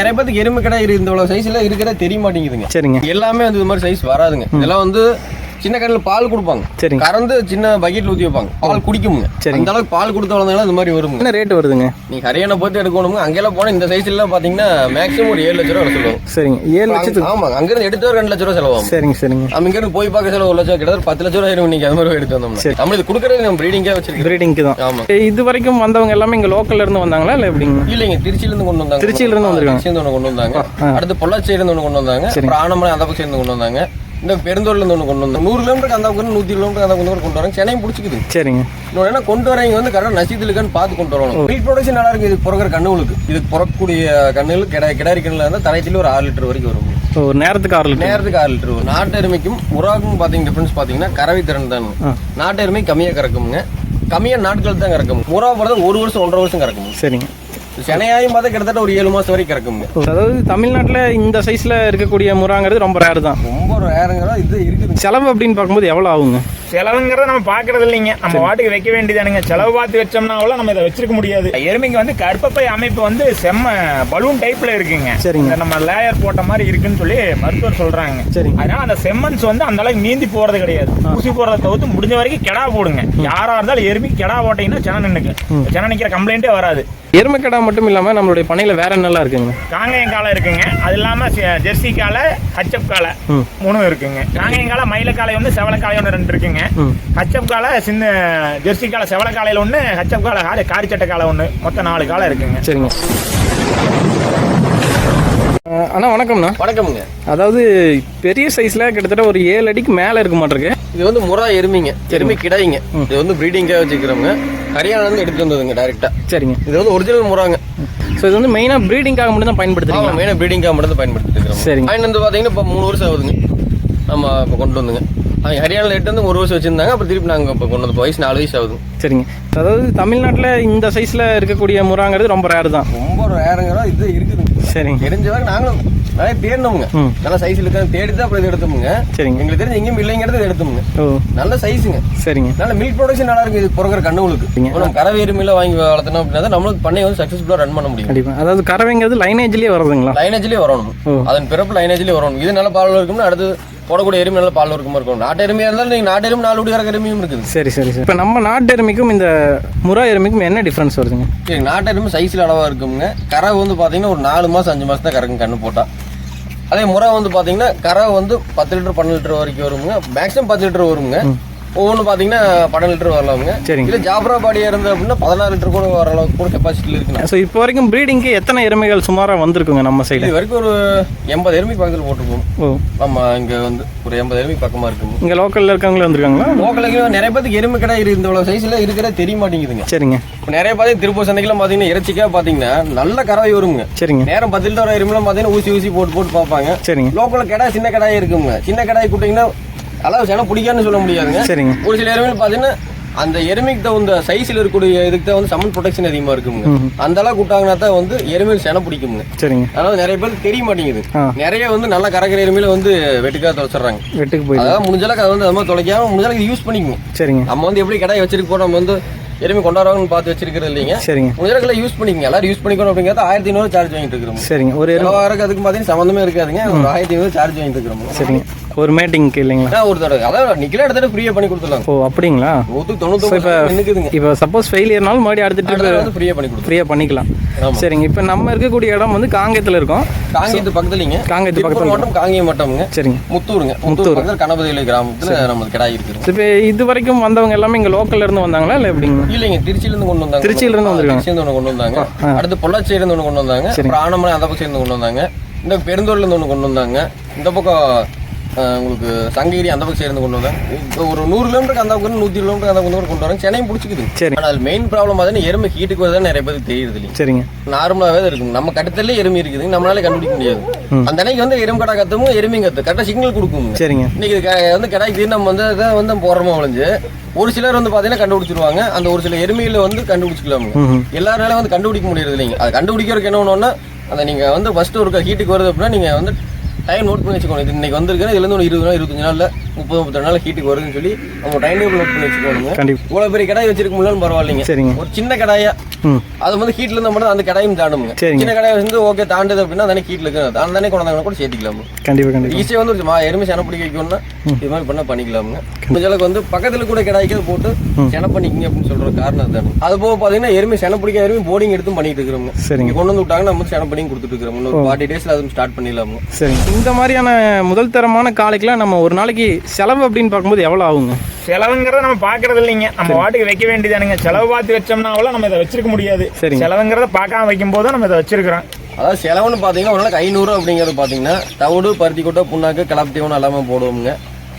நிறைய பேருக்கு எருமை கடை இந்த சைஸ்ல இருக்கிற தெரிய மாட்டேங்குதுங்க. சரிங்க. எல்லாமே வந்து இது மாதிரி சைஸ் வராதுங்க. இதெல்லாம் வந்து சின்ன கடையில் பால் கொடுப்பாங்க. சரி. கறந்து சின்ன பக்கெட்ல ஊற்றி வைப்பாங்க. பால் குடிக்குங்க. சரி. அந்த அளவுக்கு பால் கொடுத்த வளர்ந்தாலும் இந்த மாதிரி வருங்க. என்ன ரேட் வருதுங்க? நீங்க ஹரியானா போட்டு எடுக்கணுங்க. அங்கெல்லாம் போனால் இந்த சைஸ்ல பாத்தீங்கன்னா மேக்ஸிமம் ஒரு 7 லட்ச ரூபா சொல்லுவாங்க. சரிங்க. 7 லட்சத்துக்கு? ஆமாங்க. அங்கிருந்து எடுத்து 2 லட்ச ரூபா செலவாகும். சரிங்க சரிங்க. நம்ம இங்கிருந்து போய் பார்க்க செலவு 1 லட்சம் கிட்டத்தட்ட 10 லட்ச ரூபா ஆயிரும். நீங்க அது மாதிரி எடுத்து வந்தோம்னா நம்ம இது கொடுக்கறது நம்ம ப்ரீடிங்கே வச்சிருக்கோம். ப்ரீடிங்க்கு தான். ஆமா. இது வரைக்கும் வந்தவங்க எல்லாமே இங்க லோக்கல்ல இருந்து வந்தாங்களா இல்ல எப்படிங்க? இல்லைங்க, திருச்சியில இருந்து கொண்டு வந்தாங்க. திருச்சியில இருந்து வந்திருக்காங்க. திருச்சியில இருந்து கொண்டு வந்தாங்க. அடுத்து பொள்ளாச்சியில இருந்து ஒன்று கொண்டு வந்தாங்க. அப்புறம் ஆனமலை அந்த பக்கம் சேர்ந்து கொண்டு வந்தாங்க. இந்த பெருந்தூர்ல இருந்து ஒன்று கொண்டு வந்தாங்க. 100 கிலோமீட்டருக்கு அந்த பக்கம் 100 கிலோமீட்டருக்கு அந்த பக்கம் கொண்டு வராங்க. சென்னையும் பிடிச்சிக்குது. சரிங்க. இன்னொன்று என்ன கொண்டு வரீங்க வந்து கரெக்டாக நசியத்தில் இருக்கான்னு பார்த்து கொண்டு வரணும். மில்க் ப்ரொடக்ஷன் நல்லா இருக்கு. இதுக்கு பிறக்கிற கண்ணுகளுக்கு இதுக்கு பிறக்கக்கூடிய கண்ணுகள் கிடாரி கண்ணில் இருந்தால் தலைச்சில ஒரு 6 லிட்டர் வரைக்கும் வரும். ஒரு நேரத்துக்கு 6 லிட்டர். நேரத்துக்கு 6 லிட்டர் வரும். நாட்டு எருமைக்கும் முறாக்கும் பார்த்தீங்க டிஃபரன்ஸ் பார்த்தீங்கன்னா கறவை திறன் தான். நாட்டு எருமை கம்மியாக கறக்குமுங்க. கம்மியாக நாட்கள் தான் கறக்கும். முறா பிறகு 1 வருஷம் 1.5 வருஷம் கறக்கும். சரிங்க. சென்னையாயும் பார்த்தா கிட்டத்தட்ட ஒரு 7 மாசம் வரைக்கும் கறக்குங்க. அதாவது தமிழ்நாட்டில் இந்த சைஸ்ல இருக்கக்கூடிய முறாங்கிறது ரொம்ப ரேர் தான். ரொம்ப ரேருங்கிறதா இது இருக்குது. செலவு அப்படின்னு பார்க்கும்போது எவ்வளோ ஆகுங்க? செலவுங்கிறத நம்ம பார்க்கறது இல்லைங்க. நம்ம வாட்டுக்கு வைக்க வேண்டியதானுங்க. செலவு பார்த்து வச்சோம்னா கூட நம்ம இதை வச்சிருக்க முடியாது. எருமைக்கு வந்து கர்ப்பப்பை அமைப்பு வந்து செம்ம பலூன் டைப்ல இருக்குங்க. சரிங்க. நம்ம லேயர் போட்ட மாதிரி இருக்குன்னு சொல்லி மருத்துவர் சொல்றாங்க. சரி. அதனால அந்த செம்மன்ஸ் வந்து அந்த அளவுக்கு நீந்தி போறது கிடையாது. ஊசி போறதை தவிர்த்து முடிஞ்ச வரைக்கும் கெடா போடுங்க. யாரா இருந்தாலும் எருமைக்கு கெடா போட்டீங்கன்னா சென நின்னுக்கு. சென நிக்கிற கம்ப்ளைண்டே வராது. எருமை கடா மட்டும் இல்லாம நம்மளுடைய பண்ணையில வேற என்னெல்லாம் இருக்குங்க? காங்கேயம் காலை இருக்குங்க. அது இல்லாம ஜெர்சி காலை, ஹச்எப் காலை 3 இருக்குங்க. காங்கேயம் காலை, மயில காலை ஒன்று, செவல காலை ஒன்று 2 இருக்குங்க. ஹச்எப் காலை சின்ன ஜெர்சி காலை செவல காலையில ஒன்று, ஹச்எப் காலை காரிச்சட்டை காலை ஒன்று, மொத்தம் 4 காலை இருக்குங்க. சரிங்க. அண்ணா வணக்கம்ண்ணா. வணக்கம்ங்க. அதாவது பெரிய சைஸ்ல கிட்டத்தட்ட ஒரு 7 அடிக்கு மேல இருக்க மாட்டிருக்கு. இது வந்து முறா எருமைங்க. எருமை கிடாய்ங்க. இது வந்து ப்ரீடிங்காக வச்சுக்கிறவங்க ஹரியானா இருந்து எடுத்து வந்ததுங்க டைரக்டா. சரிங்க. இது வந்து ஒரிஜினல் முறாங்க. ஸோ இது வந்து மெயினா ப்ரீடிங்காக மட்டும் தான் பயன்படுத்துறீங்க? மெயினாக ப்ரீடிங்காக மட்டும் தான் பயன்படுத்திட்டு இருக்கிறோம். சரிங்க. வாங்கிட்டு வந்து பார்த்தீங்கன்னா இப்போ 3 வருஷம் ஆகுதுங்க. நம்ம இப்போ கொண்டு வந்துங்க. ஹரியானாவில் எடுத்து வந்து 1 வருஷம் வச்சிருந்தாங்க. அப்புறம் திருப்பி நாங்கள் இப்போ கொண்டு வந்து வயசு 4 வயசு ஆகுது. சரிங்க. அதாவது தமிழ்நாட்டில் இந்த சைஸ்ல இருக்கக்கூடிய முறாங்கிறது ரொம்ப ரேர் தான். ரொம்ப ரேருங்கிறதா இது இருக்குதுங்க. சரிங்க. தெரிஞ்ச வரை நாங்களும் நிறைய தேடினோமுங்க. நல்ல சைஸ்ல இருக்க தேடி தான் அப்புறம் எடுத்தோமுங்க. சரிங்க. எங்களுக்கு தெரிஞ்சு எங்கேயும் இல்லைங்கிறது எடுத்தோமுங்க. நல்ல சைஸுங்க. சரிங்க. நல்ல மில்க் ப்ரொடக்ஷன் நல்லா இருக்கு. இது பிறகுற கண்ணுகளுக்கு நம்ம கறவை எருமையில வாங்கி வளர்த்தணும் அப்படின்னா நம்மளுக்கு பண்ணை வந்து சக்சஸ்ஃபுல்லா ரன் பண்ண முடியும். கண்டிப்பா. அதாவது கறவைங்கிறது லைனேஜ்லயே வருதுங்களா? லைனேஜ்லயே வரணும். அதன் பிறப்பு லைனேஜ்லயே வரணும். இது நல்ல பால் இருக்கும்னா அடுத்து போடக்கூடிய எருமை நல்ல பால் இருக்குமா இருக்கும். நாட்டு எருமையா இருந்தாலும் நீங்க நாட்டு எருமை 4 கறக்க எருமையும் இருக்குது. சரி சரி சரி. இப்போ நம்ம நாட்டு எருமைக்கும் இந்த முறா எருமைக்கும் என்ன டிஃபரன்ஸ் வருதுங்க? நாட்டு எருமை சைஸ்ல அளவா இருக்குங்க. கறவை வந்து பாத்தீங்கன்னா ஒரு 4 மாசம் 5 மாசம் தான் கறக்கும் கண்ணு போட்டா. அதே முறை வந்து பாத்தீங்கன்னா கறவை வந்து 10 லிட்டர் 12 லிட்டர் வரைக்கும் வருங்க. மேக்ஸிமம் 10 லிட்டர் வருங்க. ஒவ்வொன்று பார்த்தீங்கன்னா 12 லிட்டர் வரலாமுங்க. சரிங்க. இல்லை ஜாப்ரா பாடியாக இருந்து அப்படின்னா 16 லிட்டர் கூட வர அளவுக்கு கூட கெப்பாசிட்டியில் இருக்குங்க. ஸோ இப்போ வரைக்கும் ப்ரீடிங்க்கு எத்தனை எருமைகள் சுமாராக வந்திருக்குங்க நம்ம சைடு? இது வரைக்கும் ஒரு 80 எருமை பக்கத்தில் போட்டுருக்கோம். ஆமாம், இங்கே வந்து ஒரு 80 எருமை பக்கமாக இருக்குங்க. இங்கே லோக்கலில் இருக்கவங்களே வந்திருக்காங்களா? லோக்கலுக்கு நிறைய பேருக்கு எருமை கடை இந்த சைஸில் இருக்கிற தெரிய மாட்டேங்குதுங்க. சரிங்க. இப்போ நிறைய பார்த்தீங்கன்னா திருப்பூர் சந்தைக்கெல்லாம் பார்த்தீங்கன்னா இறைச்சிக்காக பார்த்தீங்கன்னா நல்ல கறவை வருங்க. சரிங்க. நேரம் 10 லிட்டர் எருமைலாம் பார்த்தீங்கன்னா ஊசி போட்டு பார்ப்பாங்க. சரிங்க. லோக்கலில் கடை சின்ன கடாய் இருக்குங்க. சின்ன கடாய் கூட்டிங்கன்னா அளவு சேனம் பிடிக்கான்னு சொல்ல முடியாதுங்க. சரிங்க. ஒரு சில எருமைகள் பார்த்தீங்கன்னா அந்த எருமைக்கு தகுந்த சைஸில் இருக்கக்கூடிய இதுக்கு தான் வந்து சமன் ப்ரொடெக்ஷன் அதிகமாக இருக்குங்க. அந்த அளவுக்கு விட்டாங்கன்னா தான் வந்து எருமையில் சேனம் பிடிக்குங்க. சரிங்க. அதனால நிறைய பேருக்கு தெரிய மாட்டேங்குது. நிறைய வந்து நல்லா கறக்கிற எருமையில வந்து வெட்டுக்காக தொலைச்சிடுறாங்க. வெட்டுக்கு போய் அதாவது முடிஞ்சளவுக்கு அது வந்து அது மாதிரி தொலைக்காம முடிஞ்சளவுக்கு யூஸ் பண்ணிக்கணும். சரிங்க. நம்ம வந்து எப்படி கடாய் வச்சிருக்கோம், நம்ம வந்து எருமை கொண்டாடுவாங்கன்னு பார்த்து வச்சிருக்கிறது இல்லைங்க. சரிங்க. முடிஞ்சளவுக்கு யூஸ் பண்ணிக்கங்க. எல்லாரும் யூஸ் பண்ணிக்கணும் அப்படிங்கிறது 1500 சார்ஜ் வாங்கிட்டு இருக்கிறோம். சரிங்க. ஒரு வாரத்துக்கு அதுக்கு பார்த்தீங்கன்னா சம்மந்தமே இருக்காதுங்க. ஒரு 1500 சார்ஜ் வாங்கிட்டு இருக்கிறோம். சரிங்க. ஒரு மேட்டிங்க்கு இல்லைங்களா? ஒரு தடவை அதாவது நிக்கல எடுத்துட்டு ஃப்ரீயா பண்ணி கொடுத்துடலாம். ஓ அப்படிங்களா? 99 இப்போ சப்போஸ் ஃபெயிலியர்னாலும் மறுபடியும் அடுத்துட்டு ஃப்ரீயா பண்ணிக்கலாம். சரிங்க. இப்போ நம்ம இருக்கக்கூடிய இடம் வந்து காங்கேயத்தில் இருக்கோம். காங்கேயத்து பக்கத்துலங்க. காங்கேயத்து பக்கத்துல மட்டும் காங்கேயம் மட்டும்ங்க. சரிங்க. முத்தூருங்க. முத்தூர் பக்கத்துல கணபதியில கிராமத்துல நம்ம கடாய் இருக்குது. இப்போ இது வரைக்கும் வந்தவங்க எல்லாமே இங்க லோக்கல்ல இருந்து வந்தாங்களா இல்ல எப்படிங்க? இல்லைங்க, திருச்சியில இருந்து கொண்டு வந்தாங்க. திருச்சியில இருந்து வந்திருக்காங்க. கொண்டு வந்தாங்க. அடுத்து பொள்ளாச்சியில இருந்து ஒன்று கொண்டு வந்தாங்க. அப்புறம் ஆனமலை அந்த பக்கம் இருந்து கொண்டு வந்தாங்க. இந்த பெருந்தூர்ல இருந்து ஒன்று கொண்டு வந்தாங்க. இந்த பக்கம் உங்களுக்கு சங்ககிரி அந்த பக்கம் சேர்ந்து கொண்டு வந்தாங்க. இப்போ ஒரு 100 கிலோமீட்டருக்கு அந்த பக்கம் 100 கிலோமீட்டர் அந்த பக்கம் கொண்டு வராங்க. சென்னையும் பிடிச்சிக்குது. சரி. ஆனால் மெயின் ப்ராப்ளம் பார்த்தீங்கன்னா எருமை ஹீட்டுக்கு வரதான் நிறைய பேருக்கு தெரியுது இல்லைங்க. சரிங்க. நார்மலாகவே தான் இருக்குங்க. நம்ம கட்டத்திலே எருமை இருக்குதுங்க. நம்மளால கண்டுபிடிக்க முடியாது. அந்த அன்னைக்கு வந்து எறும்பு கடை கத்துமோ எருமையும் கத்து கரெக்டாக சிக்னல் கொடுக்குங்க. சரிங்க. இன்னைக்கு வந்து கடாய்க்கு நம்ம வந்து போடுறோமா ஒழிஞ்சு ஒரு சிலர் வந்து பார்த்தீங்கன்னா கண்டுபிடிச்சிருவாங்க. அந்த ஒரு சில எருமையில வந்து கண்டுபிடிச்சிக்கலாமுங்க. எல்லாராலும் வந்து கண்டுபிடிக்க முடியாது இல்லைங்க. அது கண்டுபிடிக்கிறதுக்கு என்ன ஒன்றுன்னா அந்த நீங்கள் வந்து ஃபர்ஸ்ட் ஒரு ஹீட்டுக்கு வருது அப்படின்னா நீங்கள் வந்து டைம் நோட் பண்ணி வச்சுக்கணும். இது இன்னைக்கு வந்துருக்கு, இதுலேருந்து ஒரு 20 நாள் 25 நாளில் 30-32 நாள் ஹீட்டுக்கு வருதுன்னு சொல்லி நம்ம டைம் டேபிள் நோட் பண்ணி வச்சுக்கோங்க. கண்டிப்பா இவ்வளவு பெரிய கடாய் வச்சிருக்க முடியல பரவாயில்லைங்க. சரிங்க. ஒரு சின்ன கடாயா அது வந்து ஹீட்ல இருந்தா மட்டும் அந்த கடாயும் தாண்டுங்க. சின்ன கடாய் வந்து ஓகே தாண்டுது அப்படின்னா தானே ஹீட்ல இருக்கு அந்த தானே கொண்டாங்க கூட சேர்த்துக்கலாம். கண்டிப்பா ஈஸியா வந்து எருமை செனை பிடிக்க வைக்கணும்னா இது மாதிரி பண்ண பண்ணிக்கலாமுங்க. கொஞ்சம் வந்து பக்கத்துல கூட கடாய்க்கு போட்டு செனை பண்ணிக்கிங்க அப்படின்னு சொல்ற காரணம் தானே. அது போக பாத்தீங்கன்னா எருமை செனை பிடிக்க எருமை போர்டிங் எடுத்து பண்ணிட்டு இருக்கிறோம். சரிங்க. கொண்டு வந்து விட்டாங்க நம்ம செனை பண்ணி கொடுத்துட்டு இருக்கிறோம். ஒரு 40 டேஸ்ல அதுவும் ஸ்டார்ட் பண்ணிடலாமுங்க. சரி, இந்த மாதிரியான முதல் தரமான காளைக்கெல்லாம் நம்ம ஒரு நாளைக்கு செலவு அப்படின்னு பார்க்கும்போது எவ்வளவு ஆகுங்க? செலவுங்கிறத நம்ம பாக்குறது இல்லைங்க, நம்ம வாட்டுக்கு வைக்க வேண்டியதானுங்க. செலவு பார்த்து வச்சோம்னாவெல்லாம் நம்ம இதை வச்சிருக்க முடியாது. செலவுங்கிறத பார்க்காம வைக்கும் போது நம்ம இதை வச்சிருக்கிறோம். அதாவது செலவுன்னு பாத்தீங்கன்னா ஒரு நாளைக்கு 500 அப்படிங்கிறது பாத்தீங்கன்னா தவிடு, பருத்தி கொட்டை, புண்ணாக்கு, கலப்பு தீவனம் எல்லாமே போடுவோங்க.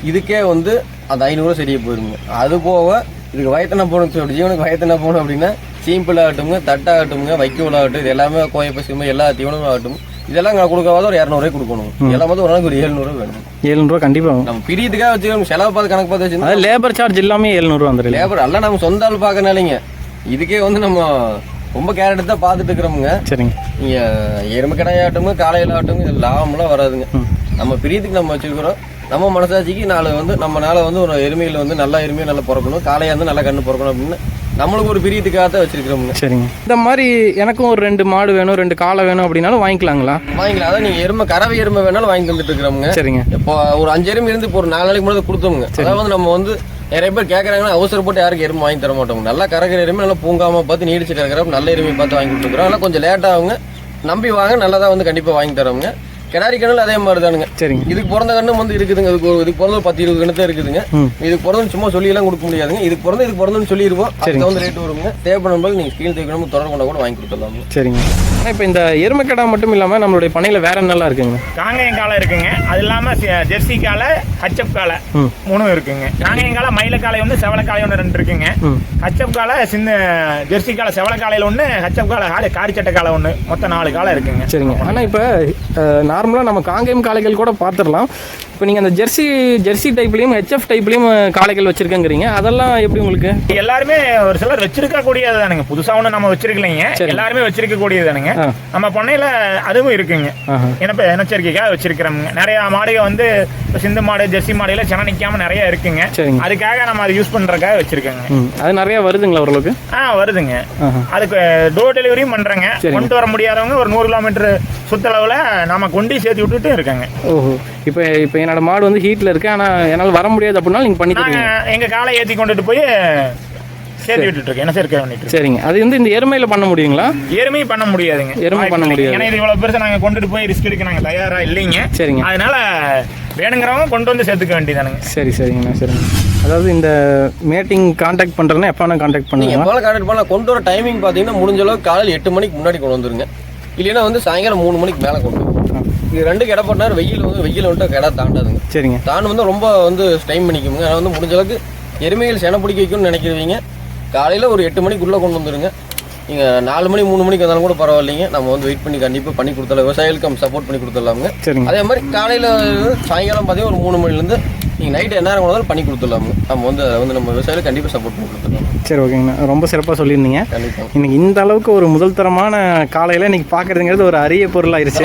இதுக்கே வந்து அந்த 500 சரியா போயிருங்க. அது போக இதுக்கு வயத்தனை போகணும், ஜீவனுக்கு வயத்தனை போகணும் அப்படின்னா சீம்பிள் ஆகட்டுங்க, தட்டாகட்டுங்க, வைக்கோல் ஆகட்டும், இது எல்லாமே கோயப்பசிமை எல்லா தீவனமும் ஆகட்டும், இதெல்லாம் கொடுக்காத ஒரு 200 கொடுக்கணும். எல்லாம் ஒரு நாளைக்கு ஒரு 700 வேணும். 700 கண்டிப்பா நம்ம பிரியத்துக்காக வச்சுக்கணும். செலவு பார்த்து கணக்கு பார்த்து வச்சு லேபர் சார்ஜ் எல்லாமே 700 வந்துடும். லேபர் எல்லாம் நம்ம சொந்த ஆள் பார்க்கறனாலங்க இதுக்கே வந்து நம்ம ரொம்ப கேரட் தான் பார்த்துட்டு இருக்கிறோமுங்க. சரிங்க. நீங்க எருமை கடையாகட்டுங்க, காலையில் ஆகட்டும், இது லாபம்லாம் வராதுங்க. நம்ம பிரியத்துக்கு நம்ம வச்சிருக்கிறோம். நம்ம மனசாட்சிக்கு நம்மளால வந்து ஒரு எருமையில் வந்து நல்ல எருமையை நல்லா பிறக்கணும், காலையா வந்து நல்லா கண்ணு பிறக்கணும் அப்படின்னு நம்மளுக்கு ஒரு பிரியத்துக்காக தான் வச்சிருக்கிறோம். சரிங்க. இந்த மாதிரி எனக்கும் ஒரு 2 மாடு வேணும், 2 காளை வேணும் அப்படின்னாலும் வாங்கிக்கலாங்களா? வாங்கிக்கலாம். அதான் நீங்க எருமை கறவை எருமை வேணாலும் வாங்கி தந்துட்டு இருக்கிறோங்க. சரிங்க. இப்போ ஒரு 5 எருமை இருந்து இப்போ ஒரு 4 நாளைக்கு முன்னாடி கொடுத்தோமுங்க. அதாவது நம்ம வந்து நிறைய பேர் கேட்கறாங்கன்னா அவசரப்பட்டு யாருக்கு எருமை வாங்கி தர மாட்டோம். நல்லா கறக்கிற எருமை நல்லா பூங்காம பார்த்து நீடிச்சு கறக்கிறப்ப நல்ல எருமை பார்த்து வாங்கி கொடுத்துருக்கோம். ஆனால் கொஞ்சம் லேட் ஆகுங்க, நம்பி வாங்க, நல்லதா வந்து கண்டிப்பா வாங்கி தரோங்க. கிடாரி கண்ணு அதே மாதிரி தானுங்க. சரிங்க. இதுக்கு பிறந்த கண்ணு வந்து இருக்குதுங்க. இதுக்கு பிறந்த 10-20 கண்ணு தான் இருக்குதுங்க. இதுக்கு பிறந்து சும்மா சொல்லி எல்லாம் கொடுக்க முடியாதுங்க. இதுக்கு பிறந்தன்னு சொல்லிடுவோம். அதுக்கு வந்து ரேட் வருங்க. தேவைப்படும் நீங்க கீழ் தேவைப்படும் தொடர்பு கொண்ட கூட வாங்கி கொடுத்துடலாம். சரிங்க. இப்போ இந்த எருமை கடா மட்டும் இல்லாம நம்மளுடைய பண்ணையில வேற என்னெல்லாம் இருக்குங்க? காங்கேயம் காளை இருக்குங்க, அது இல்லாம ஜெர்சி காளை, ஹச்சப் காளை 3 இருக்குங்க. காங்கேயம் காளை, மயில காளை ஒன்று, செவல காளை ஒன்று 2 இருக்குங்க. ஹச்சப் காளை, சின்ன ஜெர்சி காளை, செவல காலையில 1, ஹச்சப் காளை, காரிச்சட்டை காளை 1, மொத்தம் 4 காளை இருக்குங்க. சரிங்க. ஆனா இப்போ நார்மலா நம்ம காங்கேயம் காளைகள் கூட பார்த்துடலாம். இப்போ நீங்கள் அந்த ஜெர்சி டைப்லையும் ஹெச்எஃப் டைப்லையும் காளைகள் வச்சிருக்கேங்கிறீங்க, அதெல்லாம் எப்படி உங்களுக்கு? எல்லாருமே ஒரு சிலர் வச்சிருக்க கூடியது தானுங்க, புதுசாக ஒன்று நம்ம வச்சிருக்கலைங்க, எல்லாருமே வச்சிருக்க கூடியது தானுங்க. நம்ம பண்ணையில அதுவும் இருக்குங்க. ஏன்னா இனச்சரிக்கைக்காக வச்சிருக்கிறோம்ங்க. நிறைய மாடுகள் வந்து சிந்து மாடு, ஜெர்சி மாடுல சென நிற்காம நிறைய இருக்குங்க. அதுக்காக நம்ம அதை யூஸ் பண்றதுக்காக வச்சிருக்கோங்க. அது நிறைய வருதுங்களா ஓரளவுக்கு? வருதுங்க. அதுக்கு டோர் டெலிவரியும் பண்றேங்க. கொண்டு வர முடியாதவங்க ஒரு 100 கிலோமீட்டர் சுத்தளவுல நாம கொண்டு சேர்த்து விட்டுட்டு இருக்காங்க. ஓஹோ. இப்போ என்னோட மாடு வந்து ஹீட்ல இருக்கு, ஆனா என்னால் வர முடியாது அப்படின்னா நீங்க பண்ணி தருவீங்க? எங்க காலை ஏற்றி கொண்டுட்டு போய் சேர்த்து விட்டுட்டு இருக்கேன். என்ன சேர்க்க வேண்டிட்டு? சரிங்க. அது வந்து இந்த எருமையில பண்ண முடியுங்களா? எருமையும் பண்ண முடியாதுங்க. எருமை பண்ண முடியாது. ஏன்னா இது இவ்வளவு பெருசா நாங்க கொண்டுட்டு போய் ரிஸ்க் எடுக்க நாங்க தயாரா இல்லைங்க. சரிங்க. அதனால வேணுங்கிறவங்க கொண்டு வந்து சேர்த்துக்க வேண்டியதானுங்க. சரிங்கண்ணா. சரிங்க. அதாவது இந்த மீட்டிங் கான்டாக்ட் பண்றேன்னா எப்போ வேணா கான்டாக்ட் பண்ணுங்க. எப்போ கான்டாக்ட் பண்ணலாம். கொண்டு வர டைமிங் பாத்தீங்கன்னா முடிஞ்ச அளவுக்கு காலையில் 8 மணிக்கு முன்னாடி கொண்டு வந்துருங்க. இல்லைன்னா வந்து சாயங்காலம் 3 மணிக்கு மேலே கொண்டு வரும். இது 2 கடை பண்ணாரு. வெயில் வந்துட்டு கடை தாண்டாதுங்க. சரிங்க. தான் வந்து ரொம்ப வந்து டைம் பண்ணிக்குங்க. ஆனால் வந்து முடிஞ்ச அளவுக்கு எருமைகள் செனை பிடிக்க வைக்கணும்னு நினைக்கிறவங்க காலையில் ஒரு 8 மணிக்குள்ளே கொண்டு வந்துருங்க. நீங்கள் 4 மணி 3 மணிக்கு வந்தாலும் கூட பரவாயில்லைங்க. நம்ம வந்து வெயிட் பண்ணி கண்டிப்பாக பண்ணி கொடுத்துடலாம். விவசாயிகளுக்கு நம்ம சப்போர்ட் பண்ணி கொடுத்துடலாமுங்க. அதே மாதிரி காலையில் சாயங்காலம் பார்த்தீங்கன்னா ஒரு 3 மணிலேருந்து நீங்கள் நைட்டு என்ன நேரம் கொண்டாலும் பண்ணி கொடுத்துடலாமுங்க. நம்ம வந்து நம்ம விவசாயிகளுக்கு கண்டிப்பாக சப்போர்ட் பண்ணி கொடுத்துடலாம். சரி, ஓகேங்கண்ணா. ரொம்ப சிறப்பாக சொல்லியிருந்தீங்க. கண்டிப்பாக. இன்னைக்கு இந்த அளவுக்கு ஒரு முதல் தரமான காலையில் இன்னைக்கு பார்க்குறதுங்கிறது ஒரு அரிய பொருளாயிருச்சு.